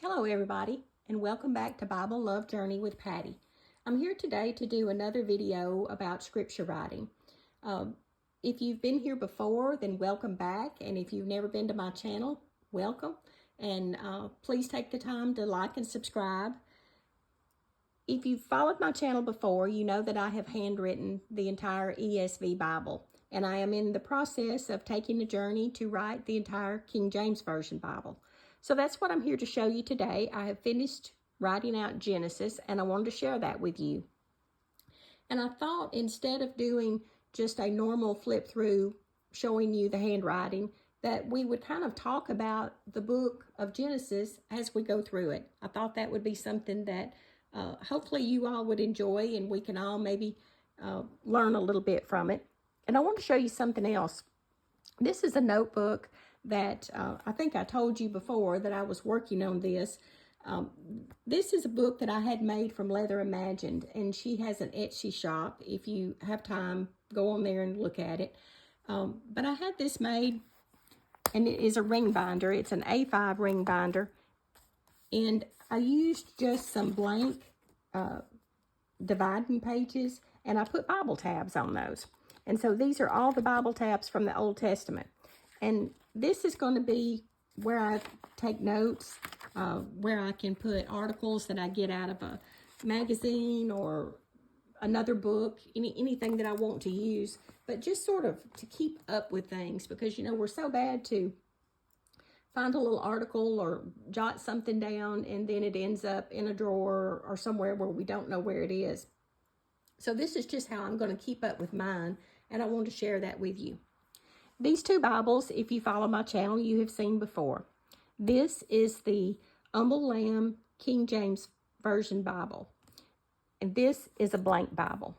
Hello everybody, and welcome back to Bible Love Journey with Patty. I'm here today to do another video about scripture writing. If you've been here before, then welcome back, and if you've never been to my channel, welcome, and please take the time to like and subscribe. If you've followed my channel before, you know that I have handwritten the entire ESV Bible, and I am in the process of taking a journey to write the entire King James Version Bible. So that's what I'm here to show you today. I have finished writing out Genesis, and I wanted to share that with you. And I thought instead of doing just a normal flip through showing you the handwriting, that we would kind of talk about the book of Genesis as we go through it. I thought that would be something that hopefully you all would enjoy, and we can all maybe learn a little bit from it. And I want to show you something else. This is a notebook that I think I told you before that I was working on this. This is a book that I had made from Leather Imagined, and she has an Etsy shop. If you have time, go on there and look at it. But I had this made, and it is a ring binder. It's an A5 ring binder, and I used just some blank dividing pages, and I put Bible tabs on those. And so these are all the Bible tabs from the Old Testament. And this is going to be where I take notes, where I can put articles that I get out of a magazine or another book, anything that I want to use, but just sort of to keep up with things, because, you know, we're so bad to find a little article or jot something down and then it ends up in a drawer or somewhere where we don't know where it is. So this is just how I'm going to keep up with mine, and I want to share that with you. These two Bibles, if you follow my channel, you have seen before. This is the Humble Lamb King James Version Bible, and this is a blank Bible.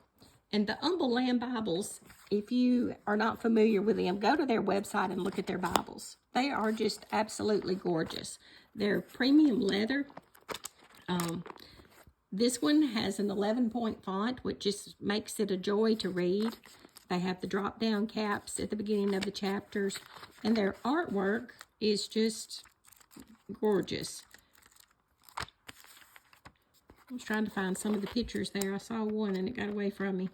And the Humble Lamb Bibles, if you are not familiar with them, go to their website and look at their Bibles. They are just absolutely gorgeous. They're premium leather. This one has an 11-point font, which just makes it a joy to read. They have the drop-down caps at the beginning of the chapters, and their artwork is just gorgeous. I was trying to find some of the pictures there. I saw one and it got away from me.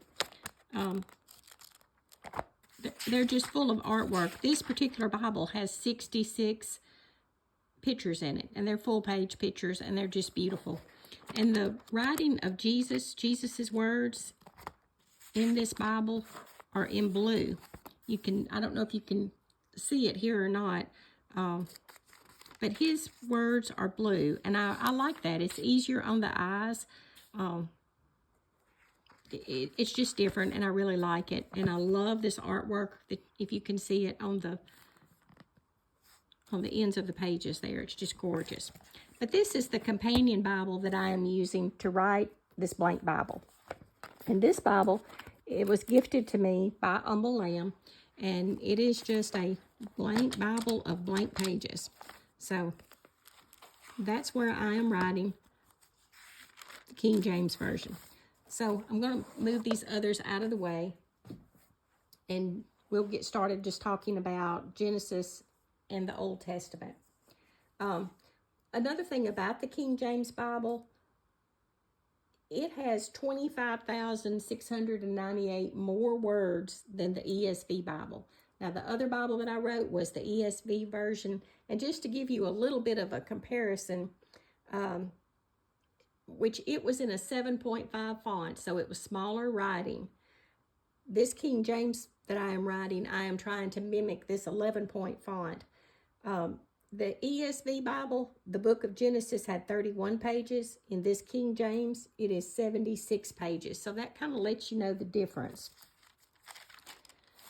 They're just full of artwork. This particular Bible has 66 pictures in it, and they're full-page pictures, and they're just beautiful. And the writing of Jesus's words in this Bible are in blue. You can, I don't know if you can see it here or not, but his words are blue, and I like that. It's easier on the eyes. It's just different, and I really like it. And I love this artwork, if you can see it on the ends of the pages there. It's just gorgeous. But this is the companion Bible that I am using to write this blank Bible. And this Bible, it was gifted to me by Humble Lamb, and it is just a blank Bible of blank pages. So that's where I am writing the King James Version. So I'm going to move these others out of the way, and we'll get started just talking about Genesis and the Old Testament. Another thing about the King James Bible, it has 25,698 more words than the ESV Bible. Now, the other Bible that I wrote was the ESV version. And just to give you a little bit of a comparison, which it was in a 7.5 font, so it was smaller writing. This King James that I am writing, I am trying to mimic this 11-point font. The ESV Bible, the book of Genesis, had 31 pages. In this King James, it is 76 pages. So that kind of lets you know the difference.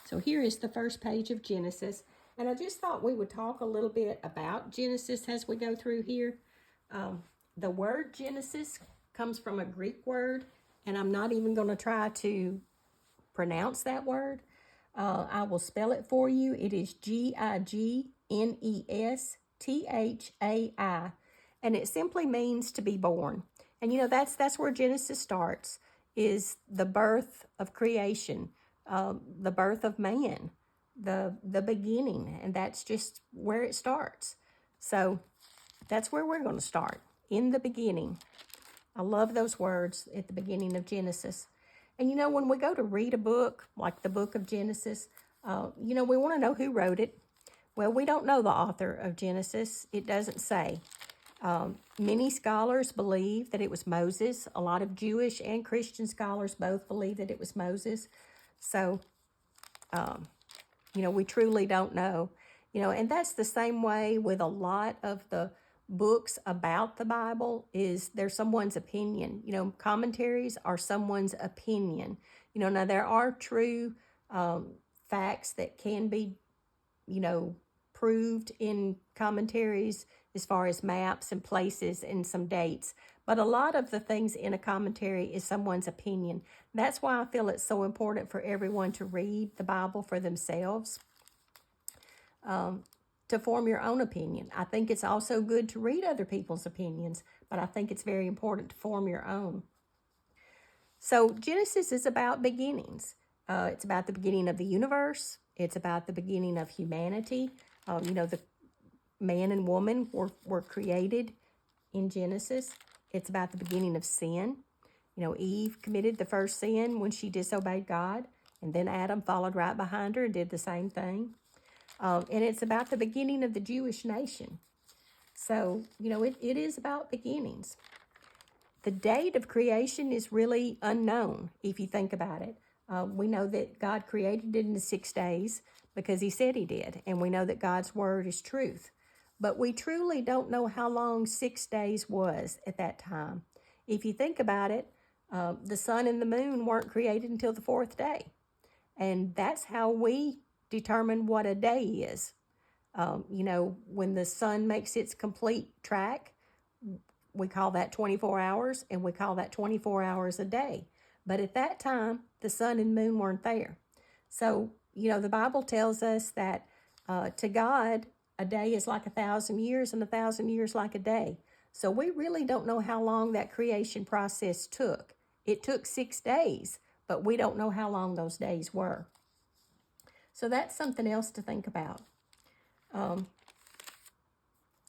So here is the first page of Genesis. And I just thought we would talk a little bit about Genesis as we go through here. The word Genesis comes from a Greek word, and I'm not even going to try to pronounce that word. I will spell it for you. It is G-I-G-N-E-S-T-H-A-I, and it simply means to be born. And you know, that's where Genesis starts, is the birth of creation, the birth of man, the beginning, and that's just where it starts. So that's where we're going to start. In the beginning. I love those words at the beginning of Genesis. And you know, when we go to read a book, like the book of Genesis, you know, we want to know who wrote it. Well, we don't know the author of Genesis. It doesn't say. Many scholars believe that it was Moses. A lot of Jewish and Christian scholars both believe that it was Moses. So, you know, we truly don't know. You know, and that's the same way with a lot of the books about the Bible, is they're someone's opinion. You know, commentaries are someone's opinion. You know, now there are true facts that can be, you know, proved in commentaries as far as maps and places and some dates. But a lot of the things in a commentary is someone's opinion. That's why I feel it's so important for everyone to read the Bible for themselves, to form your own opinion. I think it's also good to read other people's opinions, but I think it's very important to form your own. So Genesis is about beginnings. It's about the beginning of the universe. It's about the beginning of humanity. You know, the man and woman were created in Genesis. It's about the beginning of sin. You know, Eve committed the first sin when she disobeyed God, and then Adam followed right behind her and did the same thing. And it's about the beginning of the Jewish nation. So, you know, it is about beginnings. The date of creation is really unknown, if you think about it. We know that God created it in 6 days because he said he did. And we know that God's word is truth. But we truly don't know how long 6 days was at that time. If you think about it, the sun and the moon weren't created until the 4th day. And that's how we determine what a day is. You know, when the sun makes its complete track, we call that 24 hours, and we call that 24 hours a day. But at that time, the sun and moon weren't there. So, you know, the Bible tells us that to God, a day is like 1,000 years, and 1,000 years like a day. So we really don't know how long that creation process took. It took 6 days, but we don't know how long those days were. So that's something else to think about.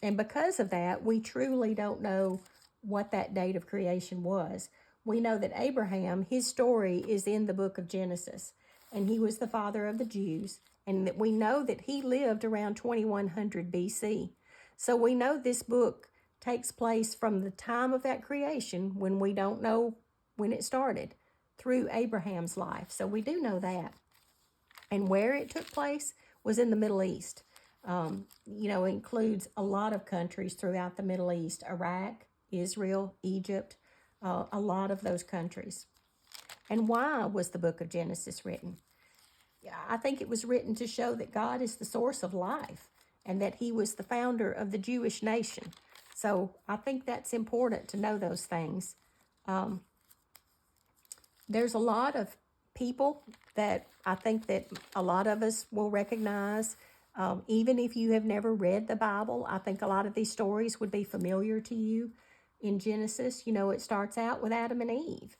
And because of that, we truly don't know what that date of creation was. We know that Abraham, his story is in the book of Genesis, and he was the father of the Jews, and that we know that he lived around 2100 BC. So we know this book takes place from the time of that creation, when we don't know when it started, through Abraham's life. So we do know that. And where it took place was in the Middle East. You know, includes a lot of countries throughout the Middle East: Iraq, Israel, Egypt, a lot of those countries. And why was the book of Genesis written? I think it was written to show that God is the source of life and that he was the founder of the Jewish nation. So I think that's important to know those things. There's a lot of people that I think that a lot of us will recognize. Even if you have never read the Bible, I think a lot of these stories would be familiar to you. In Genesis, you know, it starts out with Adam and Eve.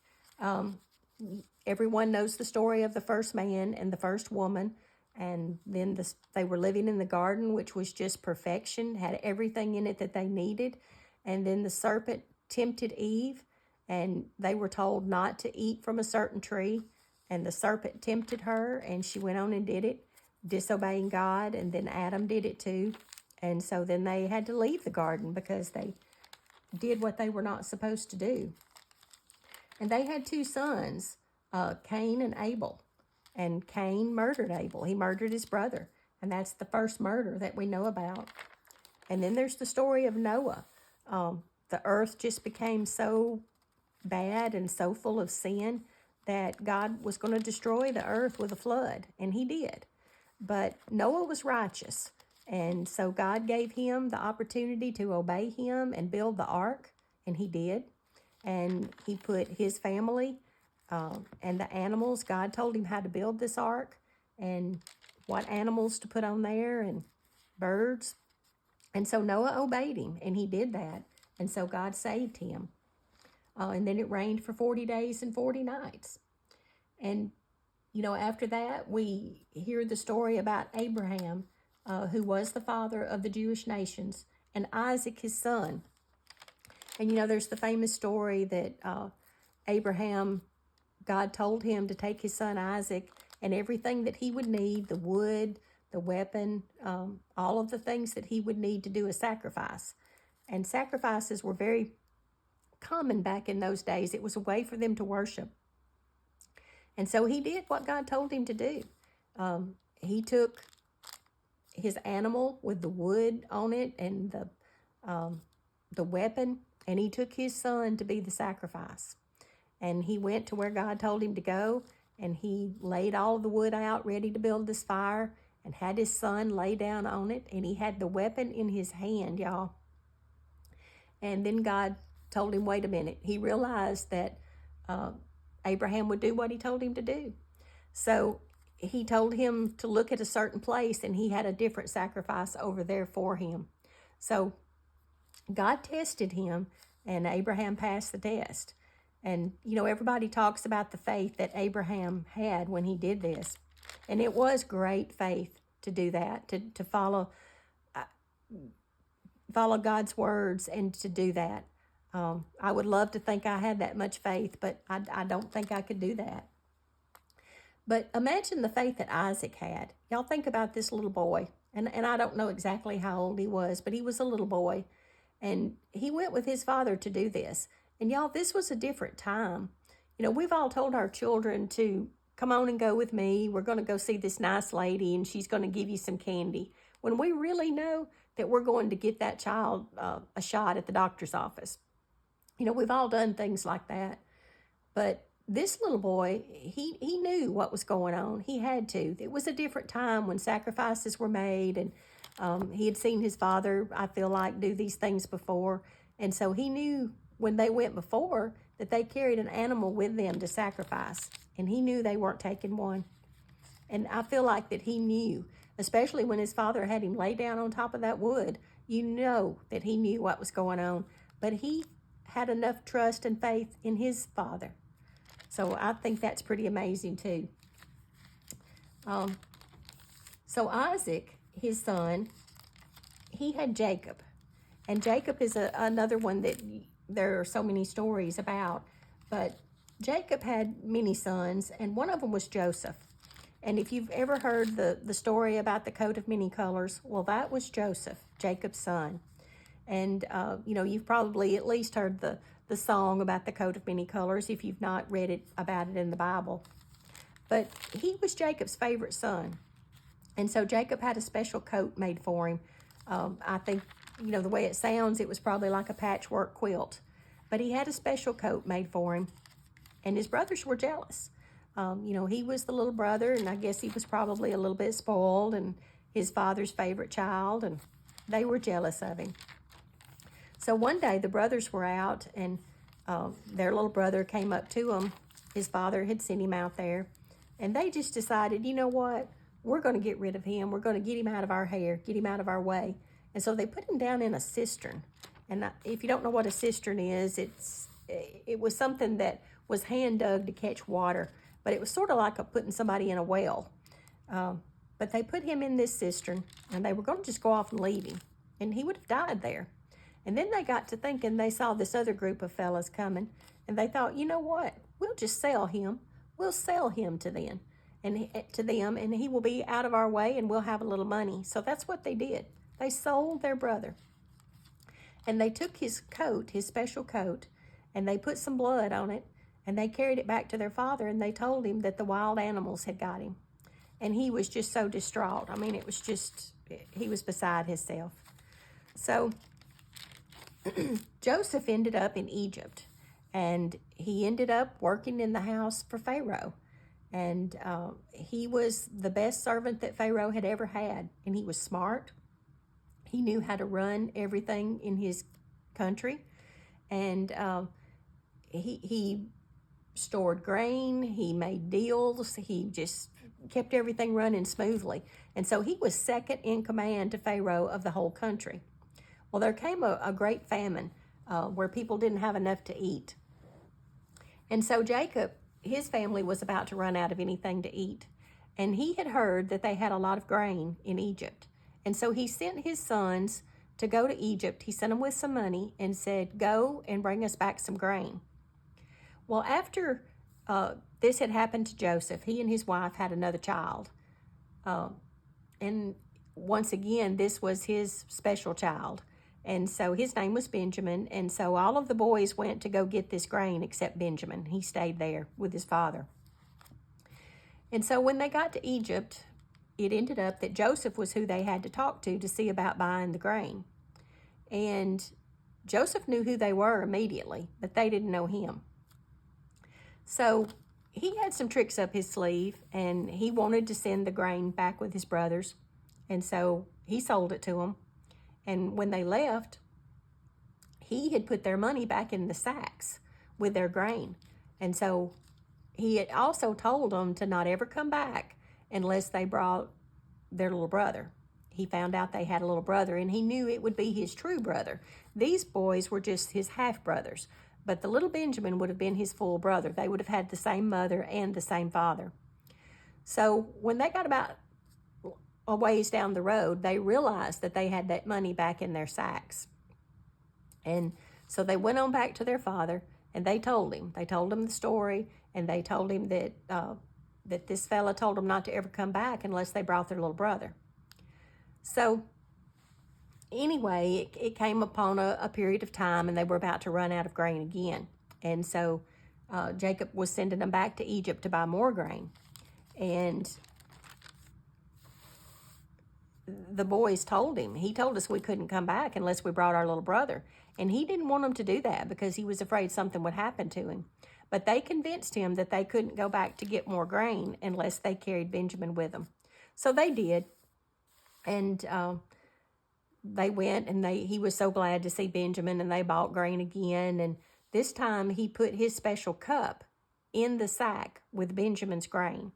Everyone knows the story of the first man and the first woman, and then they were living in the garden, which was just perfection, had everything in it that they needed. And then the serpent tempted Eve, and they were told not to eat from a certain tree. And the serpent tempted her, and she went on and did it, disobeying God, and then Adam did it too. And so then they had to leave the garden because they did what they were not supposed to do. And they had 2 sons, Cain and Abel. And Cain murdered Abel. He murdered his brother. And that's the first murder that we know about. And then there's the story of Noah. The earth just became so bad and so full of sin that God was going to destroy the earth with a flood. And he did. But Noah was righteous. And so God gave him the opportunity to obey him and build the ark. And he did. And he put his family and the animals. God told him how to build this ark and what animals to put on there and birds. And so Noah obeyed him, and he did that. And so God saved him. And then it rained for 40 days and 40 nights. And, you know, after that, we hear the story about Abraham, who was the father of the Jewish nations. and Isaac his son. And there's the famous story that Abraham, God told him to take his son Isaac and everything that he would need, the wood, the weapon, all of the things that he would need to do a sacrifice. And sacrifices were very common back in those days. It was a way for them to worship. And so he did what God told him to do. He took his animal with the wood on it and the weapon, and he took his son to be the sacrifice. And he went to where God told him to go, and he laid all the wood out ready to build this fire and had his son lay down on it, and he had the weapon in his hand, y'all. And then God told him, wait a minute. He realized that Abraham would do what he told him to do. So he told him to look at a certain place, and he had a different sacrifice over there for him. So God tested him, and Abraham passed the test. And, everybody talks about the faith that Abraham had when he did this. And it was great faith to do that, to follow God's words and to do that. I would love to think I had that much faith, but I don't think I could do that. But imagine the faith that Isaac had. Y'all think about this little boy. And I don't know exactly how old he was, but he was a little boy. And he went with his father to do this. And y'all, this was a different time. We've all told our children to come on and go with me. We're going to go see this nice lady, and she's going to give you some candy. When we really know that we're going to get that child a shot at the doctor's office. We've all done things like that. But this little boy, he knew what was going on. He had to. It was a different time when sacrifices were made, and he had seen his father, I feel like, do these things before. And so he knew when they went before that they carried an animal with them to sacrifice. And he knew they weren't taking one. And I feel like that he knew, especially when his father had him lay down on top of that wood, that he knew what was going on. But he had enough trust and faith in his father. So I think that's pretty amazing too. So Isaac, his son, he had Jacob. And Jacob is another one that there are so many stories about. But Jacob had many sons, and one of them was Joseph. And if you've ever heard the story about the coat of many colors, well, that was Joseph, Jacob's son. And, you've probably at least heard the song about the coat of many colors if you've not read about it in the Bible. But he was Jacob's favorite son. And so Jacob had a special coat made for him. I think, the way it sounds, it was probably like a patchwork quilt. But he had a special coat made for him. And his brothers were jealous. He was the little brother, and I guess he was probably a little bit spoiled and his father's favorite child, and they were jealous of him. So one day the brothers were out, and their little brother came up to him. His father had sent him out there, and they just decided, you know what? We're going to get rid of him. We're going to get him out of our hair, get him out of our way. And so they put him down in a cistern. And if you don't know what a cistern is, it was something that was hand dug to catch water, but it was sort of like putting somebody in a well. But they put him in this cistern, and they were going to just go off and leave him, and he would have died there. And then they got to thinking, they saw this other group of fellas coming, and they thought, you know what? We'll just sell him. We'll sell him to them, and he will be out of our way, and we'll have a little money. So that's what they did. They sold their brother. And they took his coat, his special coat, and they put some blood on it, and they carried it back to their father, and they told him that the wild animals had got him. And he was just so distraught. I mean, he was beside himself. So Joseph ended up in Egypt, and he ended up working in the house for Pharaoh. And he was the best servant that Pharaoh had ever had, and he was smart. He knew how to run everything in his country, and he stored grain, he made deals, he just kept everything running smoothly. And so he was second in command to Pharaoh of the whole country. Well, there came a great famine where people didn't have enough to eat. And so Jacob, his family was about to run out of anything to eat. And he had heard that they had a lot of grain in Egypt. And so he sent his sons to go to Egypt. He sent them with some money and said, go and bring us back some grain. Well, after this had happened to Joseph, he and his wife had another child. And once again, this was his special child. And so his name was Benjamin. And so all of the boys went to go get this grain except Benjamin. He stayed there with his father. And so when they got to Egypt, it ended up that Joseph was who they had to talk to see about buying the grain. And Joseph knew who they were immediately, but they didn't know him. So he had some tricks up his sleeve, and he wanted to send the grain back with his brothers. And so he sold it to them. And when they left, he had put their money back in the sacks with their grain. And so he had also told them to not ever come back unless they brought their little brother. He found out they had a little brother, and he knew it would be his true brother. These boys were just his half-brothers. But the little Benjamin would have been his full brother. They would have had the same mother and the same father. So when they got about a ways down the road, they realized that they had that money back in their sacks. And so they went on back to their father, and they told him. They told him the story, and they told him that that this fella told them not to ever come back unless they brought their little brother. So anyway, it came upon a period of time, and they were about to run out of grain again. And so Jacob was sending them back to Egypt to buy more grain. And the boys told him, he told us we couldn't come back unless we brought our little brother. And he didn't want them to do that because he was afraid something would happen to him. But they convinced him that they couldn't go back to get more grain unless they carried Benjamin with them. So they did. And they went, and he was so glad to see Benjamin, and they bought grain again. And this time he put his special cup in the sack with Benjamin's grain.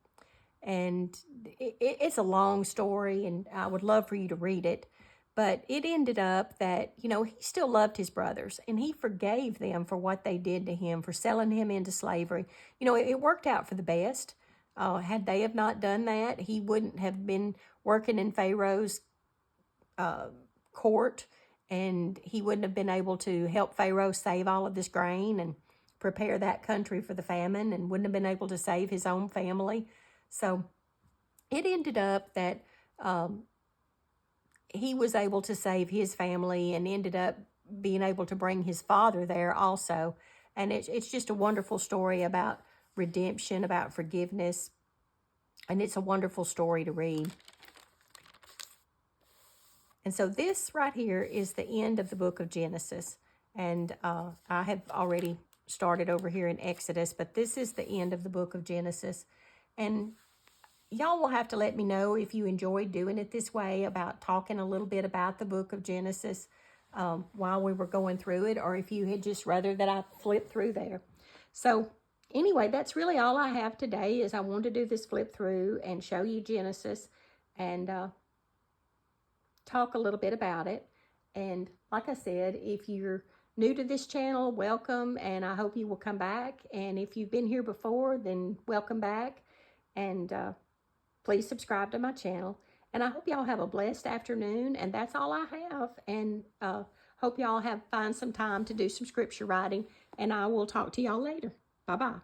And it's a long story, and I would love for you to read it. But it ended up that, he still loved his brothers, and he forgave them for what they did to him, for selling him into slavery. It worked out for the best. Had they have not done that, he wouldn't have been working in Pharaoh's court, and he wouldn't have been able to help Pharaoh save all of this grain and prepare that country for the famine, and wouldn't have been able to save his own family. So it ended up that he was able to save his family, and ended up being able to bring his father there also. And it's just a wonderful story about redemption, about forgiveness, and it's a wonderful story to read. And so this right here is the end of the book of Genesis. And I have already started over here in Exodus, but this is the end of the book of Genesis. And y'all will have to let me know if you enjoyed doing it this way, about talking a little bit about the book of Genesis while we were going through it, or if you had just rather that I flip through there. So anyway, that's really all I have today. Is I wanted to do this flip through and show you Genesis, and talk a little bit about it. And like I said, if you're new to this channel, welcome, and I hope you will come back. And if you've been here before, then welcome back, and please subscribe to my channel. And I hope y'all have a blessed afternoon, and that's all I have. And hope y'all find some time to do some scripture writing, and I will talk to y'all later. Bye-bye.